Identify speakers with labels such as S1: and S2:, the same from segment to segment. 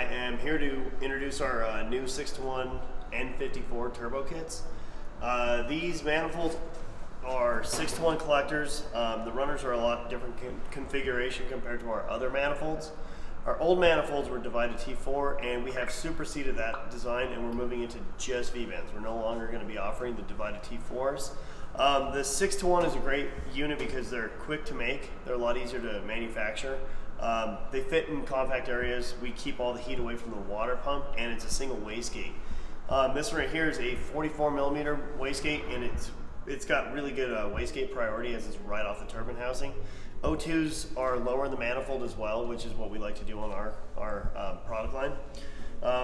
S1: I am here to introduce our new 6-to-1 n54 turbo kits. These manifolds are 6-to-1 collectors. The runners are a lot different configuration compared to our other manifolds. Our old manifolds were divided T4, and we have superseded that design, and we're moving into just V-bands. We're no longer going to be offering the divided T4s. The 6-to-1 is a great unit because they're quick to make. They're a lot easier to manufacture. They fit in compact areas. We keep all the heat away from the water pump, and it's a single wastegate. This right here is a 44mm wastegate, and it's got really good wastegate priority as it's right off the turbine housing. O2s are lower in the manifold as well, which is what we like to do on our product line.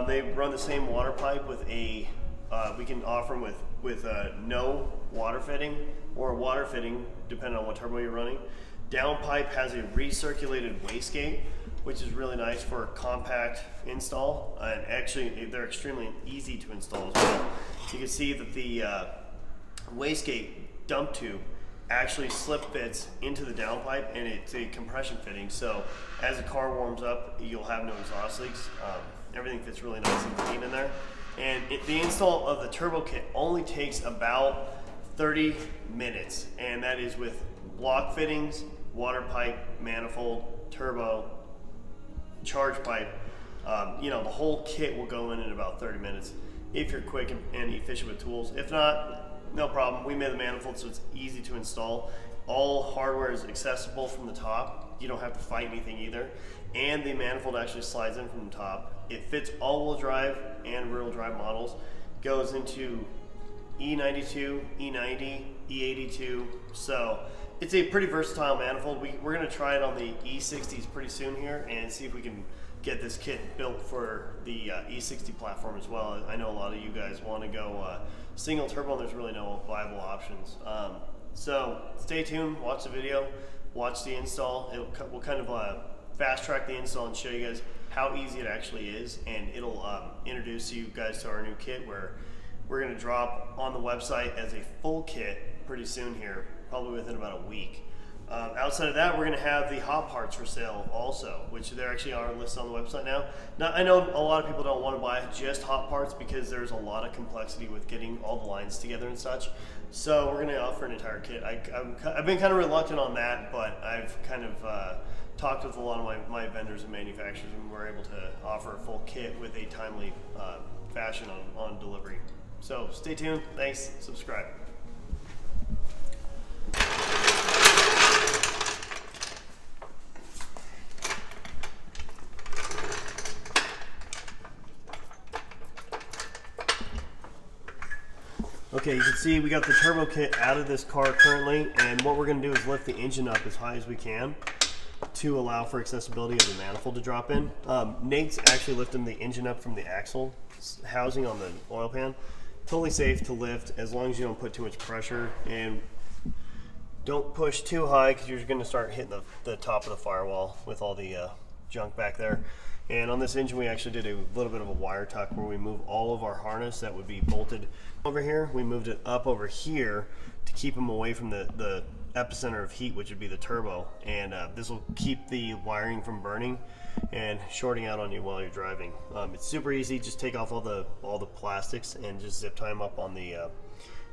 S1: They run the same water pipe with a, we can offer them with no water fitting or water fitting, depending on what turbo you're running. Downpipe has a recirculated wastegate, which is really nice for compact install, and actually they're extremely easy to install as well. You can see that the wastegate dump tube actually slip fits into the downpipe, and it's a compression fitting, so as the car warms up you'll have no exhaust leaks. Everything fits really nice and clean in there, and the install of the turbo kit only takes about 30 minutes, and that is with block fittings, water pipe, manifold, turbo, charge pipe. You know, the whole kit will go in about 30 minutes if you're quick and efficient with tools. If not, no problem. We made the manifold so it's easy to install. All hardware is accessible from the top. You don't have to fight anything either. And the manifold actually slides in from the top. It fits all-wheel drive and rear-wheel drive models. Goes into E92, E90, E82. So it's a pretty versatile manifold. We're going to try it on the E60s pretty soon here and see if we can get this kit built for the E60 platform as well. I know a lot of you guys want to go single turbo, and there's really no viable options. So stay tuned, watch the video, watch the install. We'll kind of fast track the install and show you guys how easy it actually is, and it'll introduce you guys to our new kit, where we're going to drop on the website as a full kit pretty soon here, probably within about a week. Outside of that, we're going to have the hot parts for sale also, which there actually are listed on the website now. Now, I know a lot of people don't want to buy just hot parts because there's a lot of complexity with getting all the lines together and such. So we're going to offer an entire kit. I've been kind of reluctant on that, but I've kind of talked with a lot of my vendors and manufacturers, and we're able to offer a full kit with a timely fashion on delivery. So stay tuned. Thanks. Subscribe. Okay, you can see we got the turbo kit out of this car currently, and what we're going to do is lift the engine up as high as we can to allow for accessibility of the manifold to drop in. Nate's actually lifting the engine up from the axle housing on the oil pan. Totally safe to lift as long as you don't put too much pressure, and don't push too high because you're going to start hitting the top of the firewall with all the junk back there. And on this engine, we actually did a little bit of a wire tuck where we move all of our harness that would be bolted over here. We moved it up over here to keep them away from the epicenter of heat, which would be the turbo. And this will keep the wiring from burning and shorting out on you while you're driving. It's super easy. Just take off all the plastics and just zip tie them up on the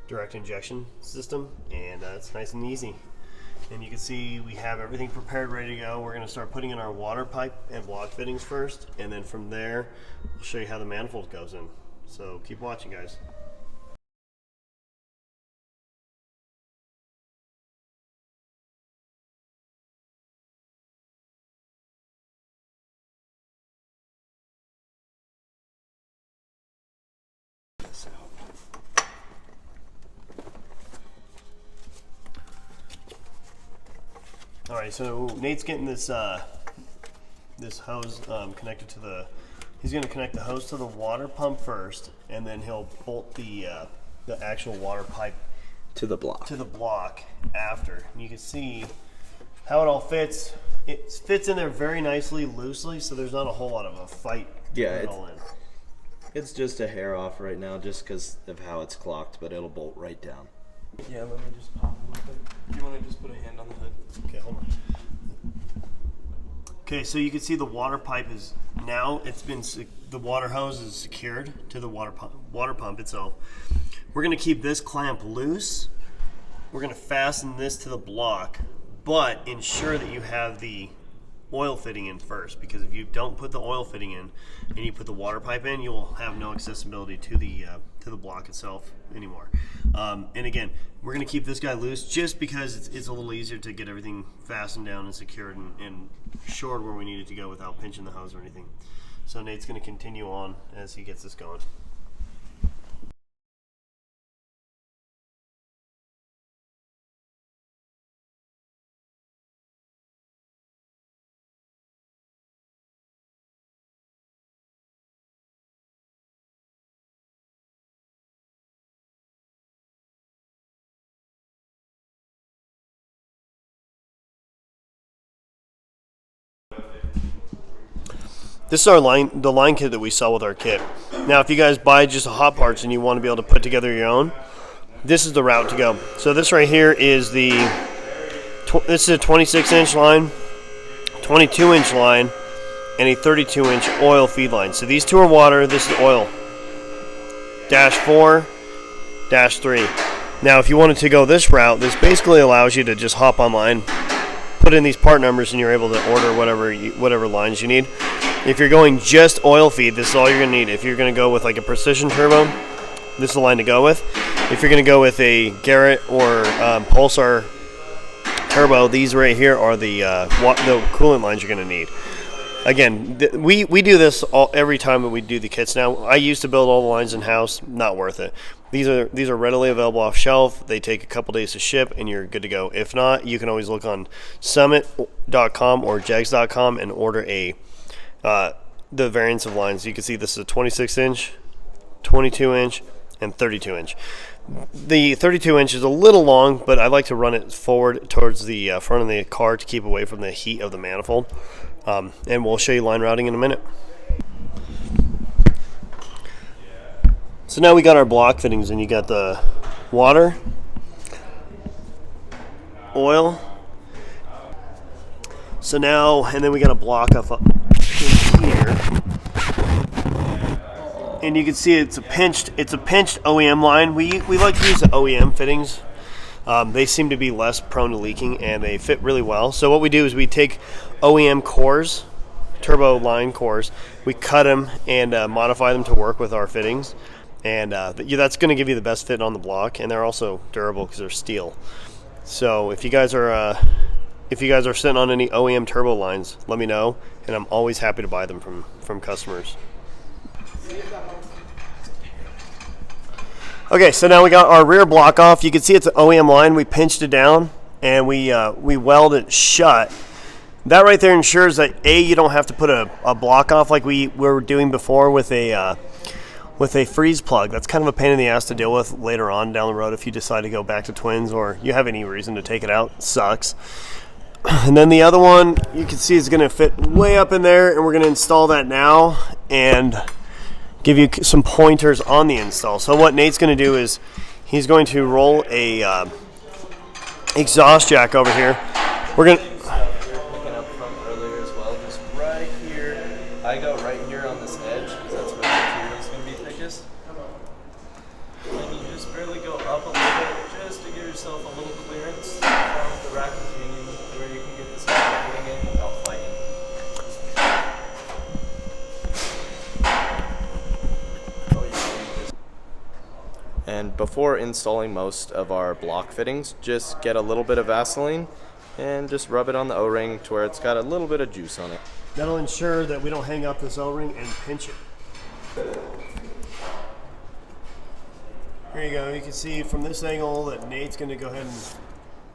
S1: direct injection system, and it's nice and easy. And you can see we have everything prepared, ready to go. We're going to start putting in our water pipe and block fittings first, and then from there we'll show you how the manifold goes in. So keep watching, guys. All right, so Nate's getting this this hose connected to the. He's going to connect the hose to the water pump first, and then he'll bolt the actual water pipe
S2: to the block.
S1: After. And you can see how it all fits. It fits in there very nicely, loosely, so there's not a whole lot of a fight.
S2: Yeah,
S1: it all in.
S2: It's just a hair off right now, just because of how it's clocked, but it'll bolt right down.
S3: Yeah, let me just pop a little bit. Do you want to just put a hand on the hood?
S1: Okay, hold on. Okay, so you can see the water pipe is now, the water hose is secured to the water pump itself. We're gonna keep this clamp loose. We're gonna fasten this to the block, but ensure that you have the oil fitting in first, because if you don't put the oil fitting in and you put the water pipe in, you will have no accessibility to the block itself anymore. And again, we're going to keep this guy loose just because it's a little easier to get everything fastened down and secured and shored where we need it to go without pinching the hose or anything. So Nate's going to continue on as he gets this going. This is our the line kit that we sell with our kit. Now, if you guys buy just the hot parts and you want to be able to put together your own, this is the route to go. So this right here is this is a 26-inch line, 22-inch line, and a 32-inch oil feed line. So these two are water. This is oil. -4, -3. Now, if you wanted to go this route, this basically allows you to just hop online, put in these part numbers, and you're able to order whatever lines you need. If you're going just oil feed, this is all you're going to need. If you're going to go with like a precision turbo, this is the line to go with. If you're going to go with a Garrett or Pulsar turbo, these right here are the coolant lines you're going to need. Again, we do this every time that we do the kits now. I used to build all the lines in-house. Not worth it. These are readily available off shelf. They take a couple days to ship, and you're good to go. If not, you can always look on summit.com or jegs.com and order the variants of lines. You can see this is a 26-inch, 22-inch, and 32-inch. The 32-inch is a little long, but I like to run it forward towards the front of the car to keep away from the heat of the manifold. And we'll show you line routing in a minute. So now we got our block fittings, and you got the water, oil. So now, and then we got a block up in here, and you can see it's a pinched OEM line. We like to use the OEM fittings. They seem to be less prone to leaking, and they fit really well. So what we do is we take OEM cores, turbo line cores, we cut them and modify them to work with our fittings, and that's going to give you the best fit on the block, and they're also durable because they're steel. So if you guys are sitting on any OEM turbo lines, let me know, and I'm always happy to buy them from customers. Okay, so now we got our rear block off. You can see it's an OEM line. We pinched it down and we weld it shut. That right there ensures that you don't have to put a block off like we were doing before with a freeze plug. That's kind of a pain in the ass to deal with later on down the road if you decide to go back to twins or you have any reason to take it out. It sucks. And then the other one you can see is going to fit way up in there, and we're going to install that now and give you some pointers on the install. So what Nate's going to do is he's going to roll a exhaust jack over here. We're going to
S2: Picking up from earlier as well, just right here. I go right here on this edge because that's where the material is going to be thickest. And you just barely go up a little bit just to give yourself a little clearance from the rack machining where you can get this fitting in without fighting. And before installing most of our block fittings, just get a little bit of Vaseline and just rub it on the O-ring to where it's got a little bit of juice on it.
S1: That'll ensure that we don't hang up this O-ring and pinch it. Here you go. You can see from this angle that Nate's going to go ahead and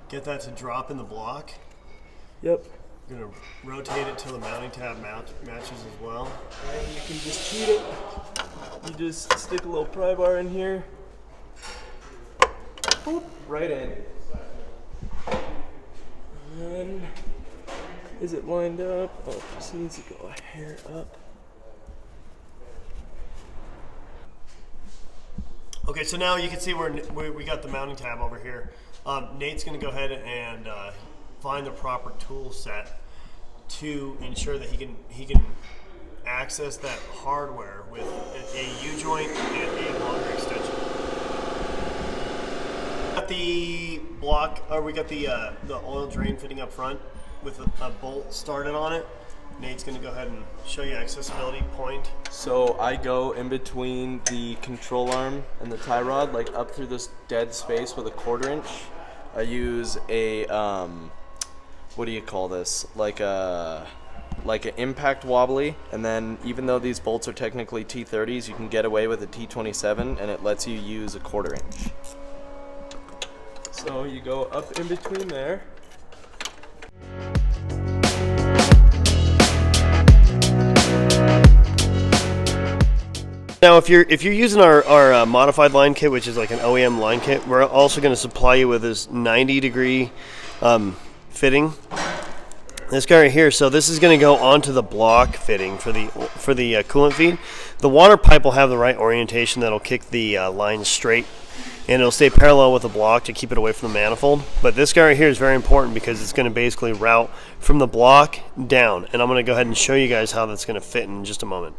S1: get that to drop in the block.
S2: Yep.
S1: We're going to rotate it till the mounting tab matches as well.
S2: And you can just cheat it. You just stick a little pry bar in here. Boop, right in. And is it lined up? Oh, it just needs to go a hair up.
S1: Okay, so now you can see where we got the mounting tab over here. Nate's going to go ahead and find the proper tool set to ensure that he can access that hardware with a U-joint and a longer extension. Got the block, or we got the oil drain fitting up front with a bolt started on it. Nate's going to go ahead and show you accessibility point.
S2: So I go in between the control arm and the tie rod, like up through this dead space with a 1/4 inch. I use a what do you call this? Like an impact wobbly, and then even though these bolts are technically T30s, you can get away with a T27, and it lets you use a 1/4 inch. So you go up in between there.
S1: Now, if you're using our modified line kit, which is like an OEM line kit, we're also going to supply you with this 90-degree fitting. This guy right here. So this is going to go onto the block fitting for the coolant feed. The water pipe will have the right orientation that'll kick the line straight, and it'll stay parallel with the block to keep it away from the manifold. But this guy right here is very important because it's going to basically route from the block down, and I'm going to go ahead and show you guys how that's going to fit in just a moment.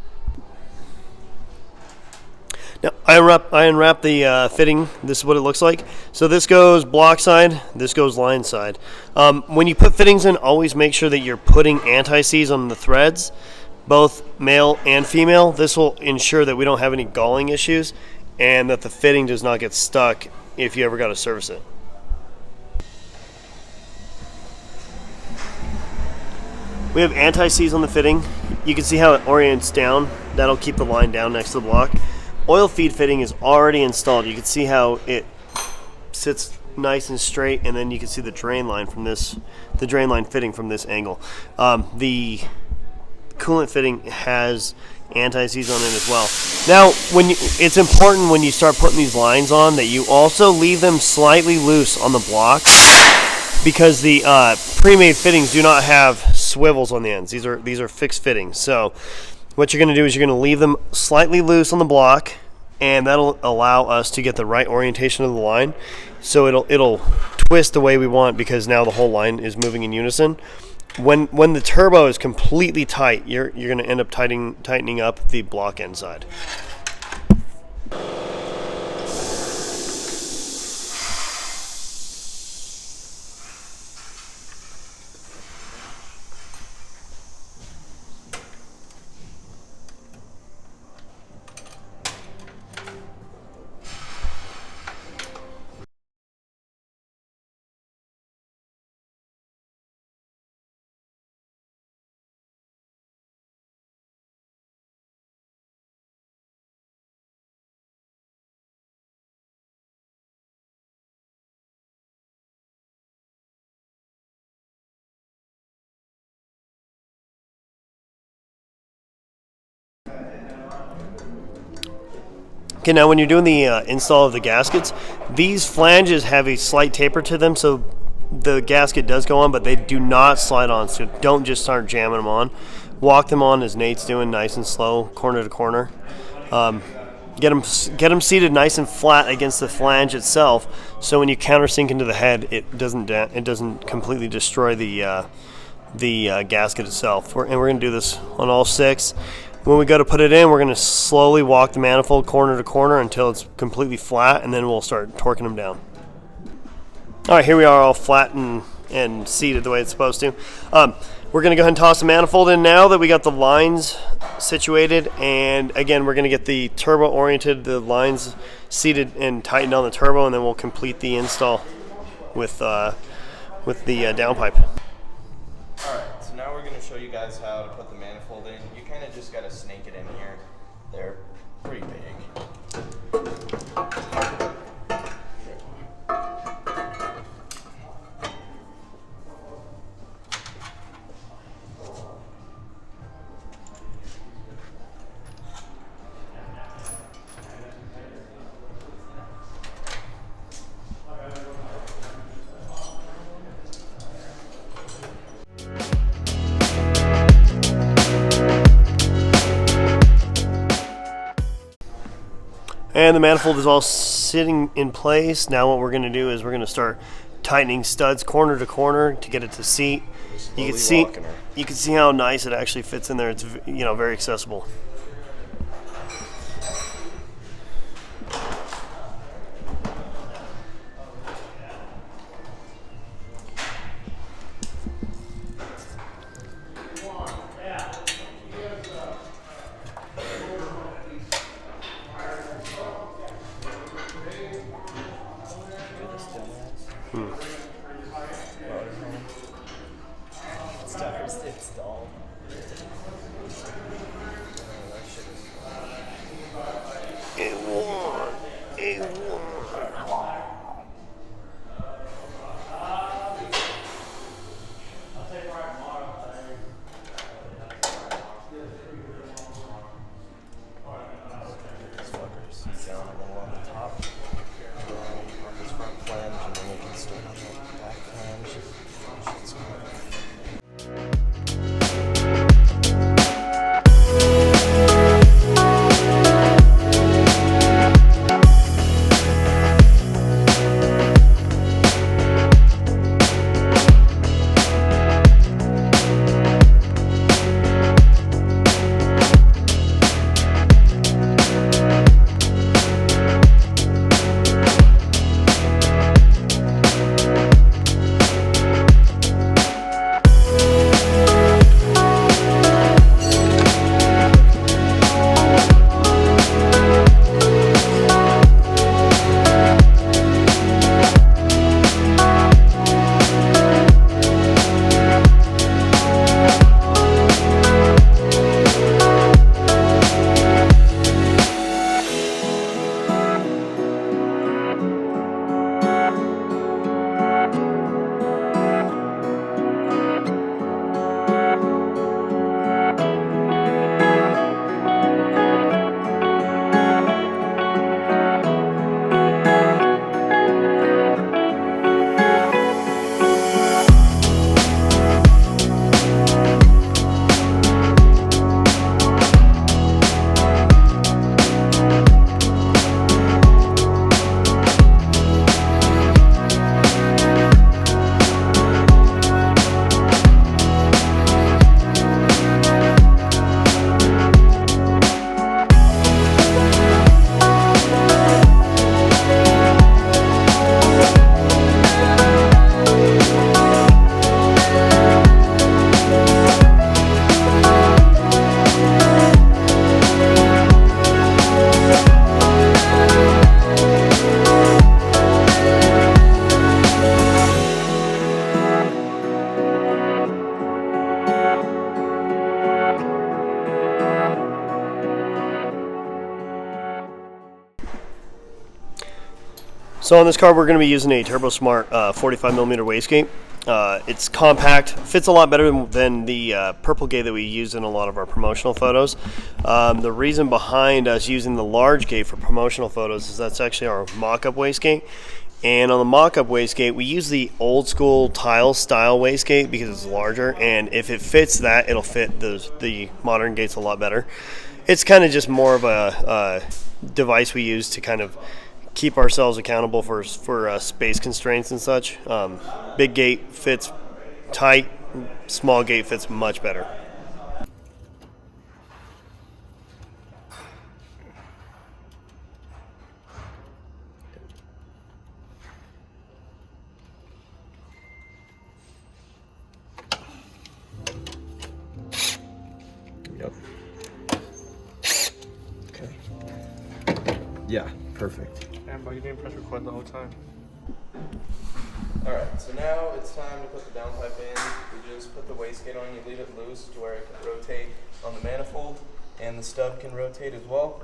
S1: Now, I unwrap the fitting. This is what it looks like. So this goes block side, this goes line side. When you put fittings in, always make sure that you're putting anti-seize on the threads, both male and female. This will ensure that we don't have any galling issues and that the fitting does not get stuck if you ever got to service it. We have anti-seize on the fitting. You can see how it orients down. That'll keep the line down next to the block. Oil feed fitting is already installed. You can see how it sits nice and straight, and then you can see the drain line from this, the drain line fitting from this angle. The coolant fitting has anti-seize on it as well. Now, it's important when you start putting these lines on that you also leave them slightly loose on the block, because the pre-made fittings do not have swivels on the ends. These are fixed fittings. So what you're going to do is you're going to leave them slightly loose on the block, and that'll allow us to get the right orientation of the line. So it'll twist the way we want, because now the whole line is moving in unison. When the turbo is completely tight, you're going to end up tightening up the block end side. Okay, now when you're doing the install of the gaskets, these flanges have a slight taper to them, so the gasket does go on, but they do not slide on, so don't just start jamming them on. Walk them on as Nate's doing, nice and slow, corner to corner. Get them seated nice and flat against the flange itself, so when you countersink into the head, it doesn't completely destroy the gasket itself. And we're going to do this on all 6. When we go to put it in, we're going to slowly walk the manifold corner to corner until it's completely flat, and then we'll start torquing them down. All right, here we are all flat and seated the way it's supposed to. We're going to go ahead and toss the manifold in now that we got the lines situated, and again, we're going to get the turbo oriented, the lines seated and tightened on the turbo, and then we'll complete the install with the downpipe.
S2: All right, so now we're going to show you guys how to put the manifold in. You kind of just got to snake it in here. They're pretty big.
S1: And the manifold is all sitting in place. Now what we're going to do is we're going to start tightening studs corner to corner to get it to seat.
S2: just
S1: You
S2: slowly walking her.
S1: you can see how nice it actually fits in there. It's, you know, very accessible.
S2: Installed. Down a little on the top, on this front flange, and then we can start on the back flange.
S1: So on this car, we're going to be using a TurboSmart 45mm wastegate. It's compact, fits a lot better than the purple gate that we use in a lot of our promotional photos. The reason behind us using the large gate for promotional photos is that's actually our mock-up wastegate. And on the mock-up wastegate, we use the old school tile style wastegate because it's larger, and if it fits that, it'll fit the modern gates a lot better. It's kind of just more of a device we use to kind of keep ourselves accountable for space constraints and such. Big gate fits tight, small gate fits much better.
S2: Yep. Okay. Yeah, perfect.
S3: And but you didn't press record the whole time.
S2: Alright, so now it's time to put the downpipe in. We just put the wastegate on, you leave it loose to where it can rotate on the manifold, and the stub can rotate as well.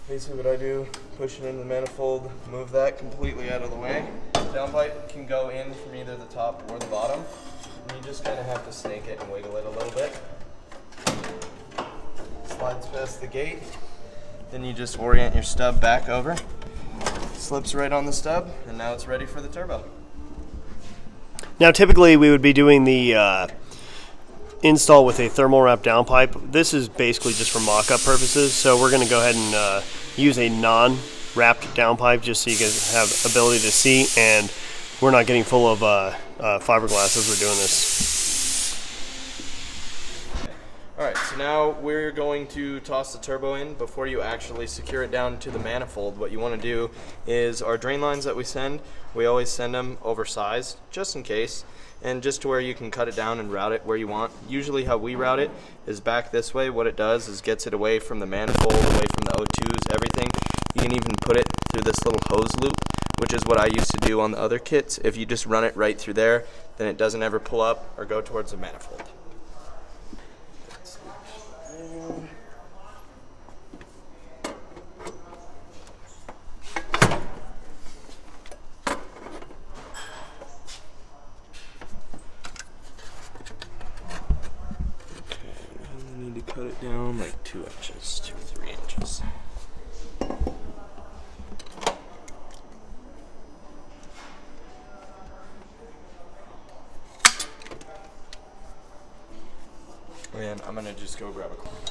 S2: Basically what I do, push it into the manifold, move that completely out of the way. The downpipe can go in from either the top or the bottom. And you just kind of have to snake it and wiggle it a little bit. Slides past the gate. Then you just orient your stub back over. Slips right on the stub, and now it's ready for the turbo.
S1: Now typically we would be doing the install with a thermal wrap downpipe. This is basically just for mock-up purposes, so we're going to go ahead and use a non-wrapped downpipe just so you guys have ability to see and we're not getting full of fiberglass as we're doing this.
S2: Alright, so now we're going to toss the turbo in. Before you actually secure it down to the manifold, what you want to do is our drain lines that we send, we always send them oversized, just in case, and just to where you can cut it down and route it where you want. Usually how we route it is back this way. What it does is gets it away from the manifold, away from the O2s, everything. You can even put it through this little hose loop, which is what I used to do on the other kits. If you just run it right through there, then it doesn't ever pull up or go towards the manifold. Cut it down like 2 inches, 2 or 3 inches. And I'm gonna just go grab a cloth.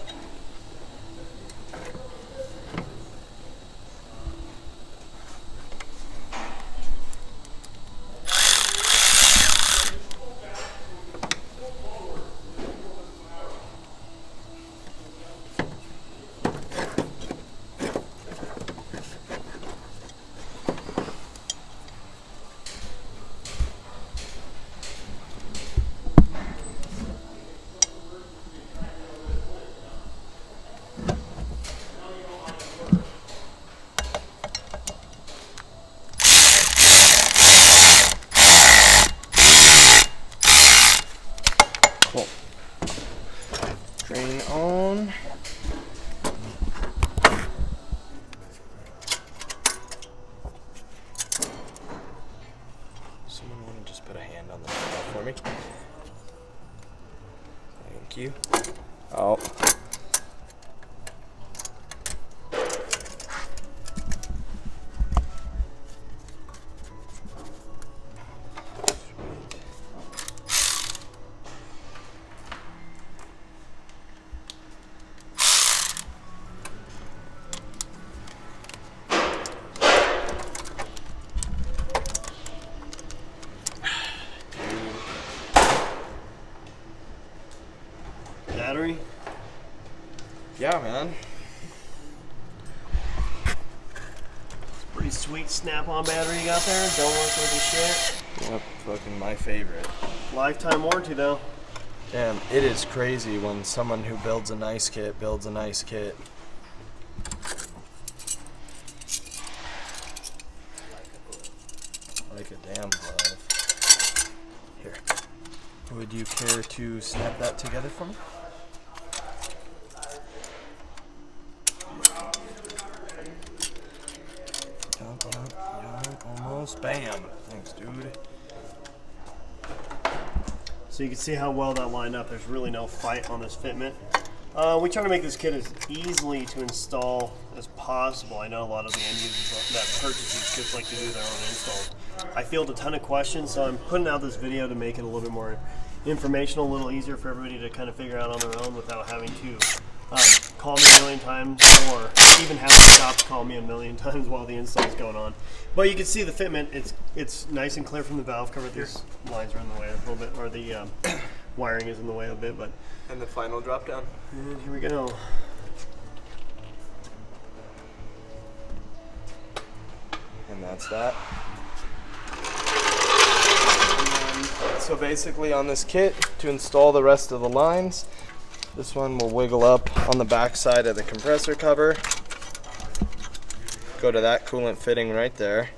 S2: Cool. Drain on. Someone want to just put a hand on the valve for me? Thank you. Oh.
S1: Battery?
S2: Yeah, man.
S1: Pretty sweet snap-on battery you got there. Don't work with your shit.
S2: Yep, fucking my favorite.
S1: Lifetime warranty though.
S2: Damn, it is crazy when someone who builds a nice kit builds a nice kit. Like a damn glove. Here. Would you care to snap that together for me? Almost. Bam. Thanks, dude.
S1: So you can see how well that lined up. There's really no fight on this fitment. We try to make this kit as easily to install as possible. I know a lot of the end users that purchase these kits like to do their own installs. I field a ton of questions, so I'm putting out this video to make it a little bit more informational, a little easier for everybody to kind of figure out on their own without having to call me a million times or even have to stop to call me a million times while the install is going on. But you can see the fitment, it's nice and clear from the valve cover. These lines are in the way a little bit, or the wiring is in the way a bit, but.
S2: And the final drop down.
S1: And here we go.
S2: And that's that. And then, so basically on this kit, to install the rest of the lines, this one will wiggle up on the back side of the compressor cover. Go to that coolant fitting right there.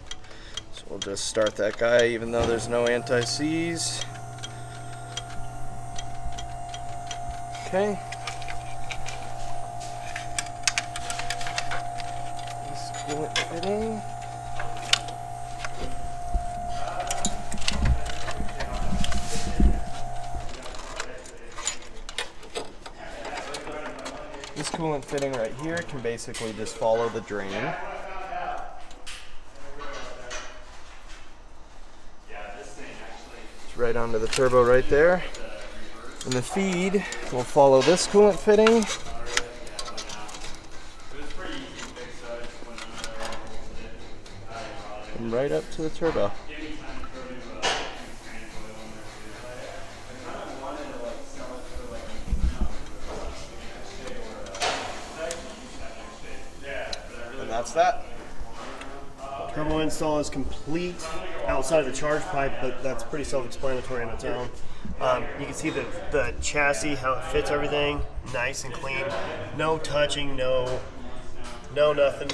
S2: So we'll just start that guy even though there's no anti-seize. Okay. This coolant fitting. This coolant fitting right here can basically just follow the drain. It's right onto the turbo right there. And the feed will follow this coolant fitting. And right up to the turbo. that's that.
S1: Turbo install is complete outside of the charge pipe, but that's pretty self-explanatory on its own. You can see the chassis, how it fits everything, nice and clean. No touching, no nothing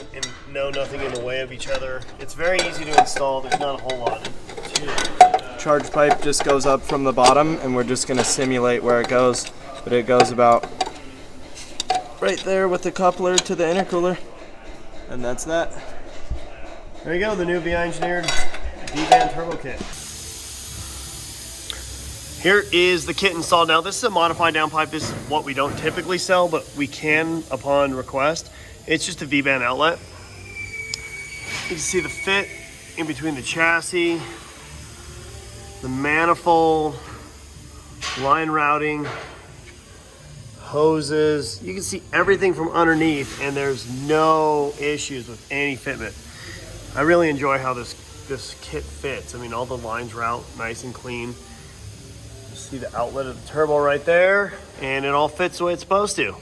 S1: in the way of each other. It's very easy to install. There's not a whole lot to it.
S2: Charge pipe just goes up from the bottom, and we're just going to simulate where it goes. But it goes about right there with the coupler to the intercooler, and that's that.
S1: There you go, the new Vi.Engineered V-Band Turbo Kit. Here is the kit installed. Now this is a modified downpipe. This is what we don't typically sell, but we can upon request. It's just a V-band outlet. You can see the fit in between the chassis, the manifold, line routing, hoses. You can see everything from underneath, and there's no issues with any fitment. I really enjoy how this kit fits. I mean, all the lines route nice and clean. You see the outlet of the turbo right there, and it all fits the way it's supposed to.